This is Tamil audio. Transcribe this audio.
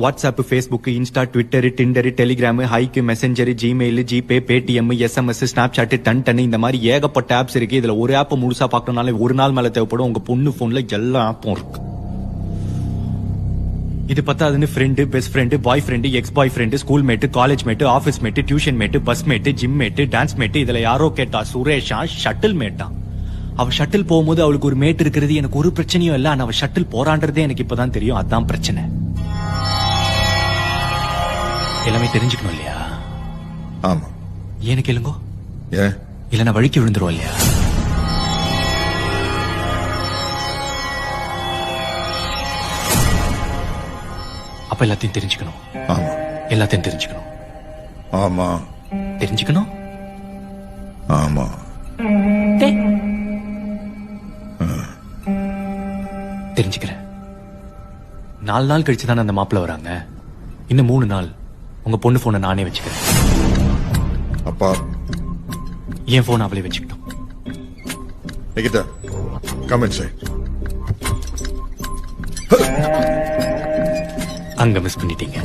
WhatsApp, Facebook, Insta, Twitter, Tinder, Telegram, Hike, Messenger, Gmail, GPay, Paytm, SMS, Snapchat, ton இந்த மாதிரி ஏகப்பட்ட ஆப்ஸ் இருக்கு. இதுல ஒரு ஆப் முழுசா பார்க்கணும்னாலே ஒரு நாள் மேல தேவைப்படும். உங்க பொண்ணு போன்ல எல்லா ஆப்பும் இருக்கு. இது பத்தாதுன்னு friend, best friend, boyfriend, ex boyfriend, school mate, college mate, office mate, tuition mate, bus mate, gym mate, dance mate. இதுல யாரோ கேட்டா சுரேஷா ஷட்டில் மேட்டா. அவ ஷட்டில் போகும்போது அவளுக்கு ஒரு மேட் இருக்கிறது எனக்கு ஒரு பிரச்சனையும் இல்ல. ஆனா அவ ஷட்டில் போறான்றதே எனக்கு இப்பதான் தெரியும். அதான் பிரச்சனை. எல்லாமே தெரிஞ்சுக்கணும் இல்லையா? ஆமா. ஏன்னு கேளுங்க. ஏன்? இல்ல நான் வழிக்கு விழுந்துருவோம் இல்லையா? அப்ப எல்லாத்தையும் தெரிஞ்சுக்கணும். ஆமா. எல்லாத்தையும் தெரிஞ்சுக்கணும். ஆமா. தெரிஞ்சுக்கணும். ஆமா. தெரிஞ்சுக்கிறேன். 4 நாள் கழிச்சு தானே அந்த மாப்பிள்ள வராங்க. இன்னும் 3 நாள் உங்க பொண்ணு போனை நானே வச்சுக்கிறேன். அப்பா என் போன் அவளே வச்சுக்கிட்டோம். Nikita, come inside. அங்க மிஸ் பண்ணிட்டீங்க.